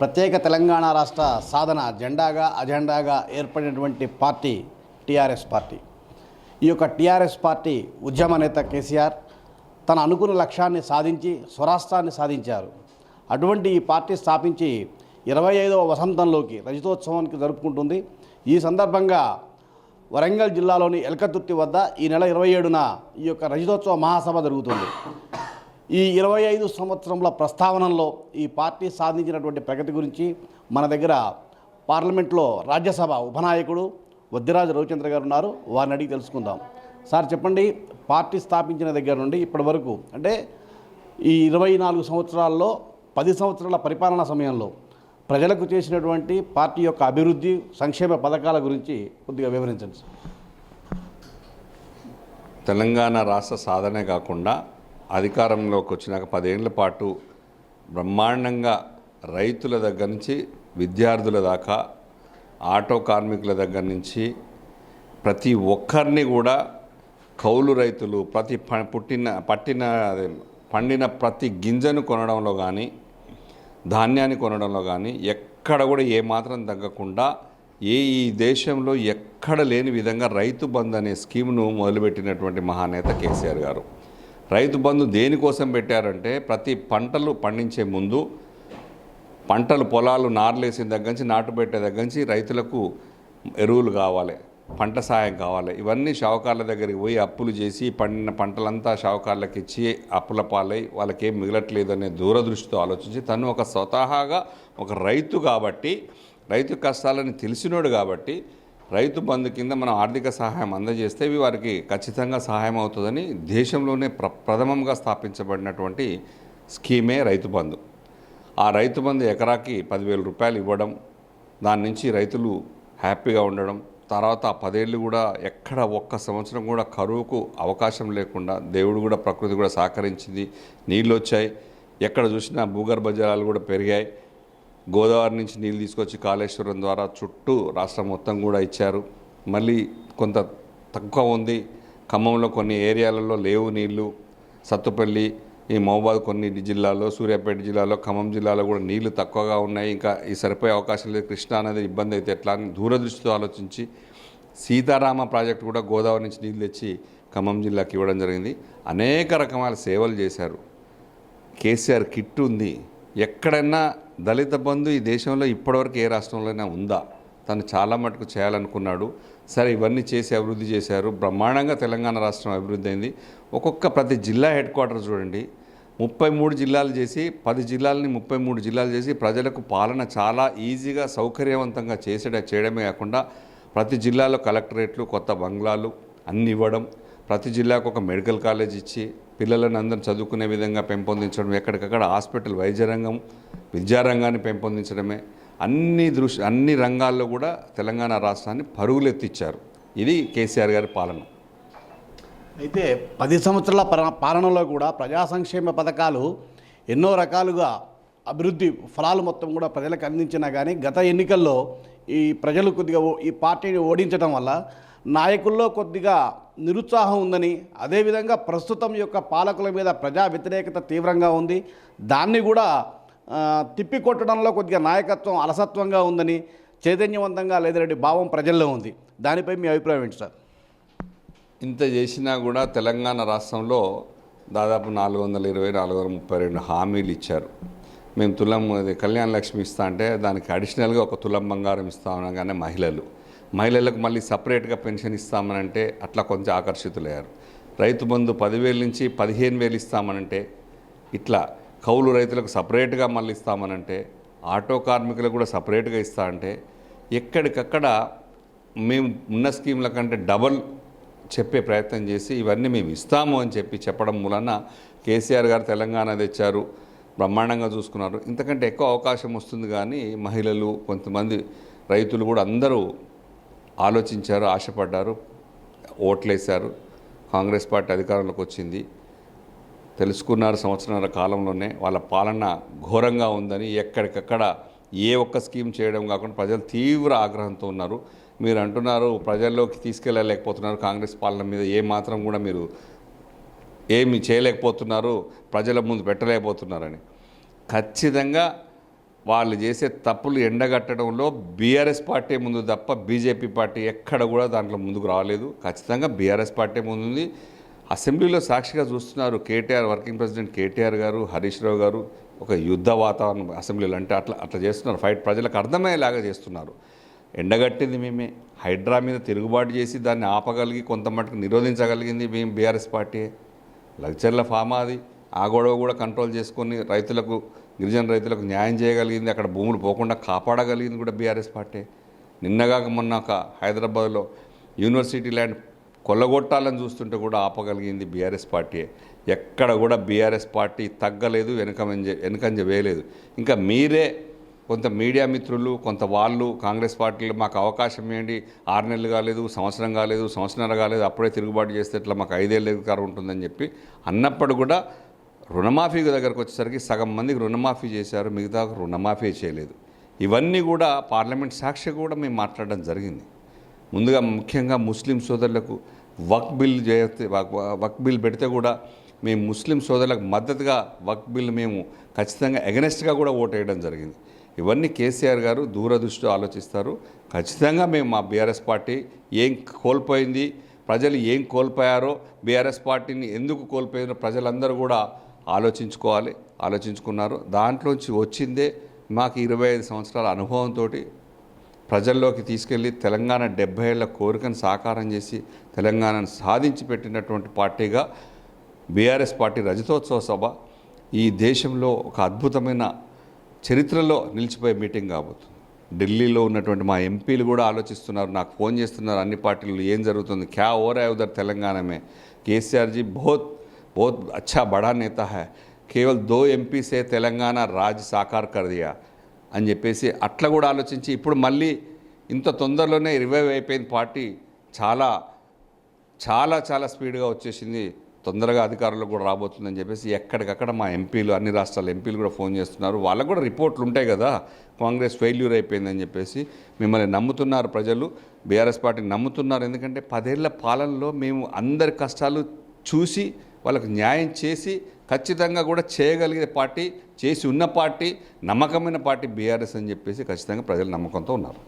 ప్రత్యేక తెలంగాణ రాష్ట్ర సాధన అజెండాగా ఏర్పడినటువంటి పార్టీ టీఆర్ఎస్ పార్టీ. ఈ యొక్క టీఆర్ఎస్ పార్టీ ఉద్యమ నేత కేసీఆర్ తన అనుకున్న లక్ష్యాన్ని సాధించి స్వరాష్ట్రాన్ని సాధించారు. అటువంటి ఈ పార్టీ స్థాపించి 25వ వసంతంలోకి రజతోత్సవానికి జరుపుకుంటుంది. ఈ సందర్భంగా వరంగల్ జిల్లాలోని ఎల్కతుర్తి వద్ద ఈ నెల 27న ఈ యొక్క రజతోత్సవ మహాసభ జరుగుతుంది. ఈ 25 సంవత్సరముల ప్రస్తావనలో ఈ పార్టీ సాధించినటువంటి ప్రగతి గురించి మన దగ్గర పార్లమెంట్లో రాజ్యసభ ఉపనాయకుడు వద్దిరాజు రవిచంద్ర గారు ఉన్నారు. వారిని అడిగి తెలుసుకుందాం. సార్ చెప్పండి, పార్టీ స్థాపించిన దగ్గర నుండి ఇప్పటి వరకు అంటే ఈ 24 సంవత్సరాల్లో 10 సంవత్సరాల పరిపాలనా సమయంలో ప్రజలకు చేసినటువంటి పార్టీ యొక్క అభివృద్ధి సంక్షేమ పథకాల గురించి కొద్దిగా వివరించండి సార్. తెలంగాణ రాష్ట్ర సాధనే కాకుండా అధికారంలోకి వచ్చినాక 10 ఏళ్ల పాటు బ్రహ్మాండంగా రైతుల దగ్గర నుంచి విద్యార్థుల దాకా ఆటో కార్మికుల దగ్గర నుంచి ప్రతి ఒక్కరిని కూడా కౌలు రైతులు పండిన ప్రతి గింజను కొనడంలో కానీ ధాన్యాన్ని కొనడంలో కానీ ఎక్కడ కూడా ఏమాత్రం తగ్గకుండా ఈ దేశంలో ఎక్కడ లేని విధంగా రైతు బంధు అనే స్కీమ్ను మొదలుపెట్టినటువంటి మహానేత కేసీఆర్ గారు. రైతు బంధు దేనికోసం పెట్టారంటే ప్రతి పంటలు పండించే ముందు పొలాలు నార్లేసిన దగ్గర నుంచి నాటు పెట్టే దగ్గర నుంచి రైతులకు ఎరువులు కావాలి, పంట సాయం కావాలి. ఇవన్నీ షావుకార్ల దగ్గరికి పోయి అప్పులు చేసి పండిన పంటలంతా షావుకార్లకు ఇచ్చి అప్పుల పాలై వాళ్ళకేం మిగలట్లేదు అనే దూరదృష్టితో ఆలోచించి తను ఒక స్వతహాగా ఒక రైతు కాబట్టి, రైతు కష్టాలని తెలిసినోడు కాబట్టి రైతు బంధు కింద మనం ఆర్థిక సహాయం అందజేస్తే ఇవి వారికి ఖచ్చితంగా సహాయం అవుతుందని దేశంలోనే ప్రథమంగా స్థాపించబడినటువంటి స్కీమే రైతు బంధు. ఆ రైతు బంధు ఎకరాకి 10,000 రూపాయలు ఇవ్వడం, దాని నుంచి రైతులు హ్యాపీగా ఉండడం. తర్వాత ఆ 10 ఏళ్ళు కూడా ఎక్కడ ఒక్క సంవత్సరం కూడా కరువుకు అవకాశం లేకుండా దేవుడు కూడా ప్రకృతి కూడా సహకరించింది. నీళ్ళు వచ్చాయి, ఎక్కడ చూసినా భూగర్భ జలాలు కూడా పెరిగాయి. గోదావరి నుంచి నీళ్ళు తీసుకొచ్చి కాళేశ్వరం ద్వారా చుట్టూ రాష్ట్రం మొత్తం కూడా ఇచ్చారు. మళ్ళీ కొంత తక్కువ ఉంది, ఖమ్మంలో కొన్ని ఏరియాలలో లేవు నీళ్ళు, సత్తుపల్లి ఈ మహబూబాద్ కొన్ని జిల్లాల్లో, సూర్యాపేట జిల్లాలో, ఖమ్మం జిల్లాలో కూడా నీళ్లు తక్కువగా ఉన్నాయి. ఇంకా ఈ సరిపోయే అవకాశం లేదు, కృష్ణా అనేది ఇబ్బంది అయితే ఎట్లా అని దూరదృష్టితో ఆలోచించి సీతారామ ప్రాజెక్టు కూడా గోదావరి నుంచి నీళ్ళు తెచ్చి ఖమ్మం జిల్లాకి ఇవ్వడం జరిగింది. అనేక రకమైన సేవలు చేశారు. కేసీఆర్ కిట్ ఉంది. ఎక్కడైనా దళిత బంధు ఈ దేశంలో ఇప్పటివరకు ఏ రాష్ట్రంలోనే ఉందా? తను చాలా మటుకు చేయాలనుకున్నాడు. సరే, ఇవన్నీ చేసి అభివృద్ధి చేశారు. బ్రహ్మాండంగా తెలంగాణ రాష్ట్రం అభివృద్ధి అయింది. ప్రతి జిల్లా హెడ్ క్వార్టర్ చూడండి, 33 జిల్లాలు చేసి 10 జిల్లాలని 33 జిల్లాలు చేసి ప్రజలకు పాలన చాలా ఈజీగా సౌకర్యవంతంగా చేయడమే కాకుండా ప్రతి జిల్లాలో కలెక్టరేట్లు, కొత్త బంగ్లాలు అన్నీ ఇవ్వడం, ప్రతి జిల్లాకు ఒక మెడికల్ కాలేజ్ ఇచ్చి పిల్లలను అందరూ చదువుకునే విధంగా పెంపొందించడం, ఎక్కడికక్కడ హాస్పిటల్, వైద్య రంగం, విద్యారంగాన్ని పెంపొందించడమే అన్ని రంగాల్లో కూడా తెలంగాణ రాష్ట్రాన్ని పరుగులెత్తిచ్చారు. ఇది కేసీఆర్ గారి పాలన. అయితే 10 సంవత్సరాల పాలనలో కూడా ప్రజా సంక్షేమ పథకాలు ఎన్నో రకాలుగా అభివృద్ధి ఫలాలు మొత్తం కూడా ప్రజలకు అందించినా కానీ గత ఎన్నికల్లో ఈ ప్రజలు కొద్దిగా ఈ పార్టీని ఓడించడం వల్ల నాయకుల్లో కొద్దిగా నిరుత్సాహం ఉందని, అదేవిధంగా ప్రస్తుతం యొక్క పాలకుల మీద ప్రజా వ్యతిరేకత తీవ్రంగా ఉంది. దాన్ని కూడా తిప్పికొట్టడంలో కొద్దిగా నాయకత్వం అలసత్వంగా ఉందని, చైతన్యవంతంగా లేదనే భావం ప్రజల్లో ఉంది. దానిపై మీ అభిప్రాయం ఏంటి సార్? ఇంత చేసినా కూడా తెలంగాణ రాష్ట్రంలో దాదాపు 432 హామీలు ఇచ్చారు. మేము కళ్యాణ లక్ష్మి ఇస్తా అంటే దానికి అడిషనల్గా 1 తులం బంగారం ఇస్తామనగానే మహిళలకు మళ్ళీ సపరేట్గా పెన్షన్ ఇస్తామనంటే అట్లా కొంచెం ఆకర్షితులయ్యారు. రైతు బంధు 10,000 నుంచి 15,000 ఇస్తామనంటే ఇట్లా, కౌలు రైతులకు సపరేట్గా మళ్ళీ ఇస్తామనంటే, ఆటో కార్మికులకు కూడా సపరేట్గా ఇస్తా అంటే ఎక్కడికక్కడ మేము ఉన్న స్కీమ్ల కంటే డబల్ చెప్పే ప్రయత్నం చేసి ఇవన్నీ మేము ఇస్తాము అని చెప్పడం మూలన కేసీఆర్ గారు తెలంగాణ తెచ్చారు, బ్రహ్మాండంగా చూసుకున్నారు. ఇంతకంటే ఎక్కువ అవకాశం వస్తుంది కానీ మహిళలు, కొంతమంది రైతులు కూడా అందరూ ఆలోచించారు, ఆశపడ్డారు, ఓట్లేశారు. కాంగ్రెస్ పార్టీ అధికారంలోకి వచ్చింది. తెలుసుకున్నారు సంవత్సరాల కాలంలోనే వాళ్ళ పాలన ఘోరంగా ఉందని. ఎక్కడికక్కడ ఏ ఒక్క స్కీమ్ చేయడం కాకుండా ప్రజలు తీవ్ర ఆగ్రహంతో ఉన్నారు. మీరు అంటున్నారు ప్రజల్లోకి తీసుకెళ్ళలేకపోతున్నారు, కాంగ్రెస్ పాలన మీద ఏ మాత్రం కూడా మీరు ఏమి చేయలేకపోతున్నారు, ప్రజల ముందు పెట్టలేకపోతున్నారని. ఖచ్చితంగా వాళ్ళు చేసే తప్పులు ఎండగట్టడంలో బీఆర్ఎస్ పార్టీ ముందు తప్ప బీజేపీ పార్టీ ఎక్కడ కూడా దాంట్లో ముందుకు రాలేదు. ఖచ్చితంగా బీఆర్ఎస్ పార్టీ ముందుంది. అసెంబ్లీలో సాక్షిగా చూస్తున్నారు. కేటీఆర్, వర్కింగ్ ప్రెసిడెంట్ కేటీఆర్ గారు, హరీష్ రావు గారు ఒక యుద్ధ వాతావరణం అసెంబ్లీలో అంటే అట్లా చేస్తున్నారు. ఫైట్ ప్రజలకు అర్థమయ్యేలాగా చేస్తున్నారు. ఎండగట్టింది మేమే. హైడ్రా మీద తిరుగుబాటు చేసి దాన్ని ఆపగలిగి కొంత మటుకు నిరోధించగలిగింది మేము బీఆర్ఎస్ పార్టీ. లగ్చర్ల ఫామా అది. ఆ గొడవ కూడా కంట్రోల్ చేసుకొని రైతులకు, గిరిజన రైతులకు న్యాయం చేయగలిగింది. అక్కడ భూములు పోకుండా కాపాడగలిగింది కూడా బీఆర్ఎస్ పార్టీ. నిన్నగాక మొన్న ఒక హైదరాబాద్లో యూనివర్సిటీ ల్యాండ్ కొల్లగొట్టాలని చూస్తుంటే కూడా ఆపగలిగింది బీఆర్ఎస్ పార్టీ. ఎక్కడ కూడా బీఆర్ఎస్ పార్టీ తగ్గలేదు, వెనుకంజ వేయలేదు. ఇంకా మీరే కొంత మీడియా మిత్రులు, కొంత వాళ్ళు కాంగ్రెస్ పార్టీలో మాకు అవకాశం ఇవ్వండి, 6 నెలలు కాలేదు, సంవత్సరం కాలేదు, సంవత్సరాలు కాలేదు, అప్పుడే తిరుగుబాటు చేస్తే ఇట్లా మాకు 5 ఏళ్ళ అధికారం ఉంటుందని చెప్పి అన్నప్పుడు కూడా రుణమాఫీ దగ్గరకు వచ్చేసరికి సగం మందికి రుణమాఫీ చేశారు, మిగతా రుణమాఫీ చేయలేదు. ఇవన్నీ కూడా పార్లమెంట్ సాక్షి కూడా మేము మాట్లాడడం జరిగింది. ముందుగా ముఖ్యంగా ముస్లిం సోదరులకు వక్ బిల్ పెడితే కూడా మేము ముస్లిం సోదరులకు మద్దతుగా వక్ బిల్ మేము ఖచ్చితంగా ఎగనెస్ట్గా కూడా ఓటు వేయడం జరిగింది. ఇవన్నీ కేసీఆర్ గారు దూరదృష్టితో ఆలోచిస్తారు. ఖచ్చితంగా మేము మా బీఆర్ఎస్ పార్టీ ఏం కోల్పోయింది, ప్రజలు ఏం కోల్పోయారో, బీఆర్ఎస్ పార్టీని ఎందుకు కోల్పోయారో ప్రజలందరూ కూడా ఆలోచించుకున్నారు. దాంట్లోంచి వచ్చిందే మాకు 25 సంవత్సరాల అనుభవంతో ప్రజల్లోకి తీసుకెళ్ళి తెలంగాణ 70 ఏళ్ల కోరికను సాకారం చేసి తెలంగాణను సాధించి పెట్టినటువంటి పార్టీగా బీఆర్ఎస్ పార్టీ రజతోత్సవ సభ ఈ దేశంలో ఒక అద్భుతమైన చరిత్రలో నిలిచిపోయే మీటింగ్ కాబోతుంది. ఢిల్లీలో ఉన్నటువంటి మా ఎంపీలు కూడా ఆలోచిస్తున్నారు, నాకు ఫోన్ చేస్తున్నారు అన్ని పార్టీలు, ఏం జరుగుతుంది, క్యా ఓ రా హై ఉధర్ తెలంగాణ మే, కేసీఆర్ जी बहुत अच्छा बड़ा नेता है, కేవల్ 2 ఎంపీ సే తెలంగాణ రాజ్ సాకార్ కర్ దియా అని చెప్పేసి అట్లా కూడా ఆలోచించి ఇప్పుడు మళ్ళీ ఇంత తొందరలోనే రివైవ్ అయిపోయింది పార్టీ. చాలా చాలా చాలా స్పీడ్గా వచ్చేసింది, తొందరగా అధికారంలో కూడా రాబోతుందని చెప్పేసి ఎక్కడికక్కడ మా ఎంపీలు, అన్ని రాష్ట్రాల ఎంపీలు కూడా ఫోన్ చేస్తున్నారు. వాళ్ళకు కూడా రిపోర్ట్లు ఉంటాయి కదా, కాంగ్రెస్ ఫెయిల్యూర్ అయిపోయిందని చెప్పేసి. మిమ్మల్ని నమ్ముతున్నారు ప్రజలు, బీఆర్ఎస్ పార్టీని నమ్ముతున్నారు. ఎందుకంటే 10 ఏళ్ల పాలనలో మేము అందరి కష్టాలు చూసి వాళ్ళకు న్యాయం చేసి ఖచ్చితంగా కూడా చేయగలిగే పార్టీ, చేసి ఉన్న పార్టీ, నమ్మకమైన పార్టీ బీఆర్ఎస్ అని చెప్పేసి ఖచ్చితంగా ప్రజలు నమ్మకంతో ఉన్నారు.